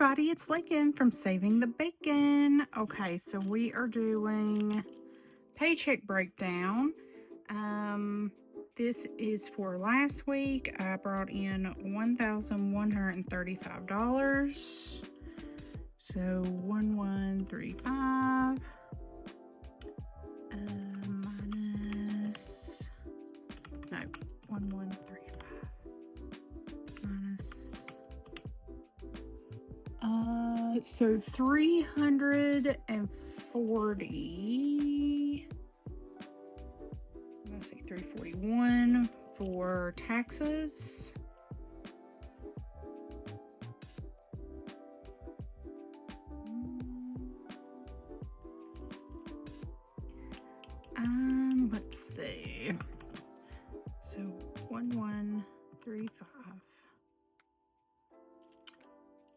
everybody, it's Lincoln from Saving the Bacon. Okay, so we are doing paycheck breakdown. This is for last week. I brought in $1,135. So 1135 minus 1135 minus so 340. Let's see, 341 for taxes. Let's see. So 1135.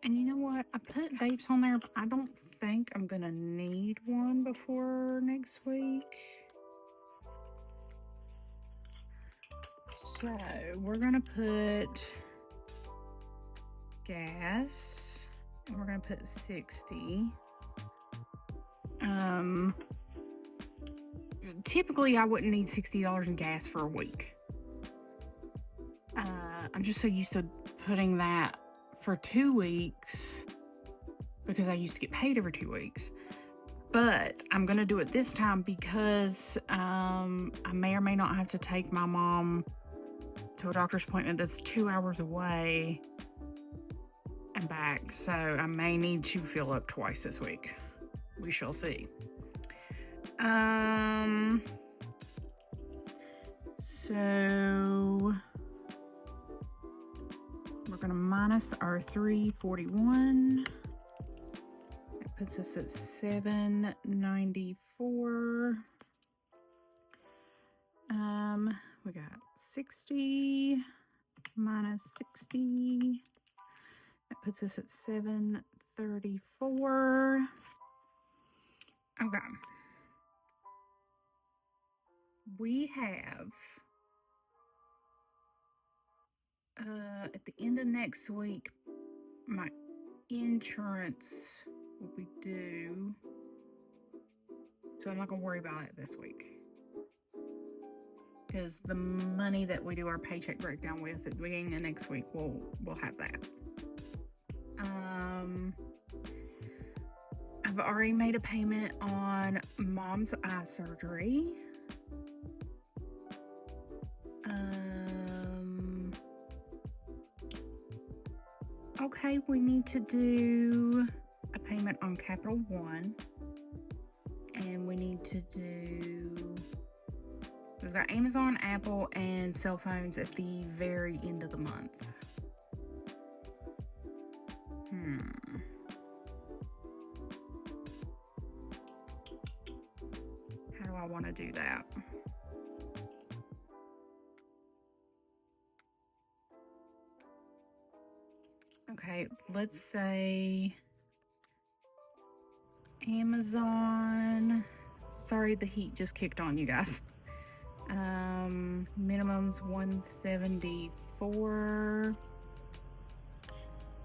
And you know what? I put vapes on there, but I don't think I'm gonna need one before next week. So we're gonna put gas, and we're gonna put 60. Typically I wouldn't need $60 in gas for a week. I'm just so used to putting that for 2 weeks because I used to get paid every 2 weeks. But I'm gonna do it this time because I may or may not have to take my mom to a doctor's appointment that's 2 hours away and back. So I may need to fill up twice this week. We shall see. So we're gonna minus our 341. That puts us at 794. We got 60 minus 60. That puts us at 734. Okay. We have at the end of next week, my insurance will be due. So I'm not gonna worry about it this week. Because the money that we do our paycheck breakdown with at the beginning of next week, we'll have that. I've already made a payment on mom's eye surgery. Okay, we need to do a payment on Capital One. And we need to do... We've got Amazon, Apple, and cell phones at the very end of the month. How do I want to do that? Okay, let's say Amazon. Sorry, the heat just kicked on, you guys. Minimum's 174.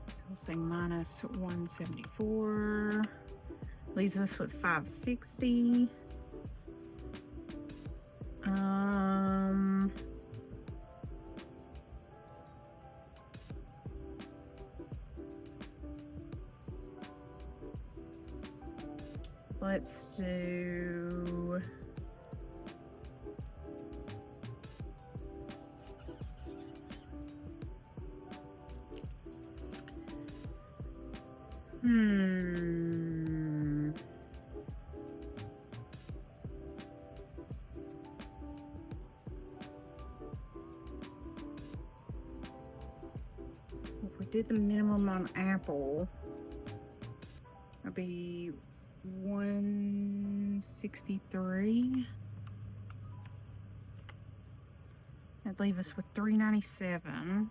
So we'll say minus 174. Leaves us with 560. Let's do... If we did the minimum on Apple, it'd be 163. That'd leave us with 397.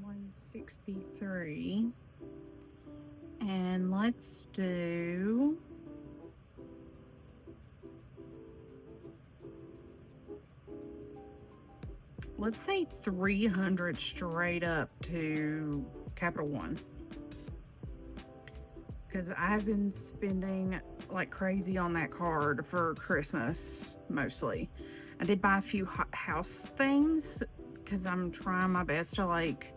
$163. And let's do let's say 300 straight up to Capital One. Because I've been spending like crazy on that card for Christmas mostly. I did buy a few house things because I'm trying my best to like,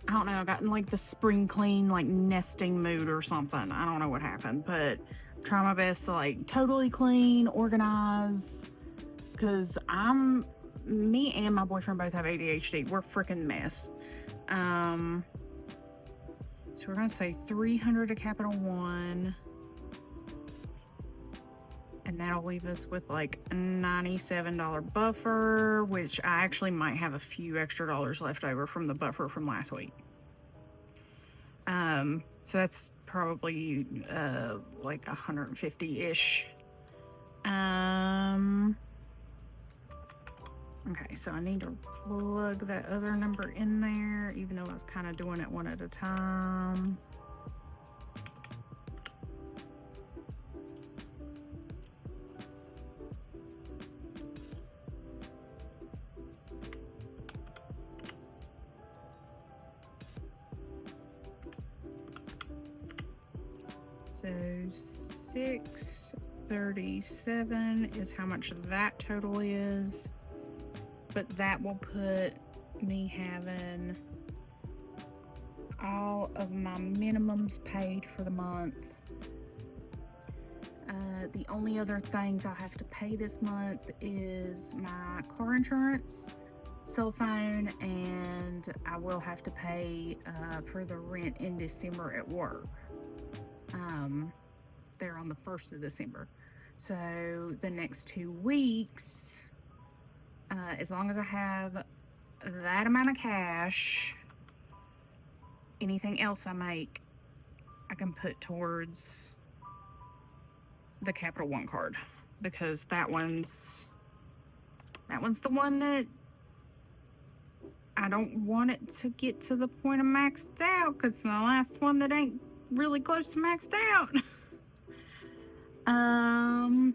I don't know, I got in like the spring clean, like nesting mood or something. I don't know what happened, but I'm trying my best to like totally clean, organize. Because me and my boyfriend both have ADHD. We're a freaking mess. So we're going to say 300 to Capital One. And that'll leave us with like a $97 buffer, which I actually might have a few extra dollars left over from the buffer from last week. So that's probably like 150-ish. Okay, so I need to plug that other number in there, even though I was kind of doing it one at a time. So 637 is how much that total is. But that will put me having all of my minimums paid for the month. The only other things I'll have to pay this month is my car insurance, cell phone, and I will have to pay for the rent in December at work. They're on the 1st of December. So the next 2 weeks, as long as I have that amount of cash, anything else I make, I can put towards the Capital One card, because that one's the one that I don't want it to get to the point of maxed out, because my last one that ain't really close to maxed out. Out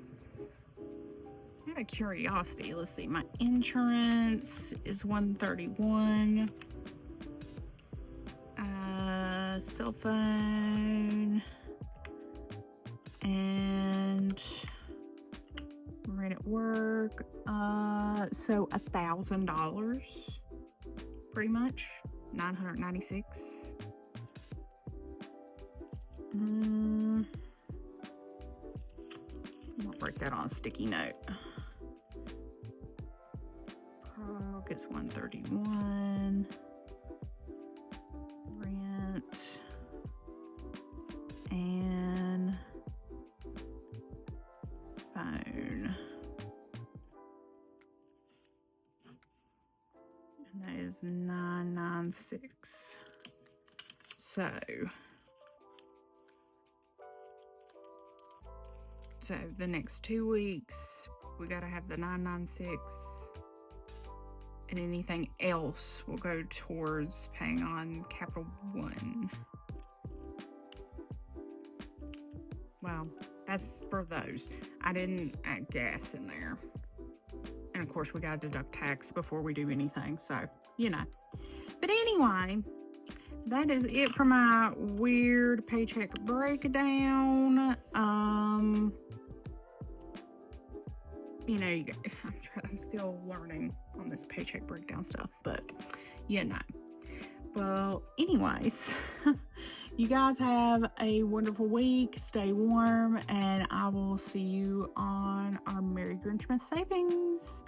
of curiosity, let's see, my insurance is $131. Cell phone and rent at work. So $1,000, pretty much. $996. I'll break that on a sticky note. Pro gets $131. Rent and phone. And that is $996. So the next 2 weeks, we gotta have the $996, and anything else will go towards paying on Capital One. Well, that's for those. I didn't add gas in there. And of course, we gotta deduct tax before we do anything, so, you know. But anyway, that is it for my weird paycheck breakdown. You know, I'm still learning on this paycheck breakdown stuff, but you know. Well, anyways, you guys have a wonderful week. Stay warm, and I will see you on our Merry Grinchmas savings.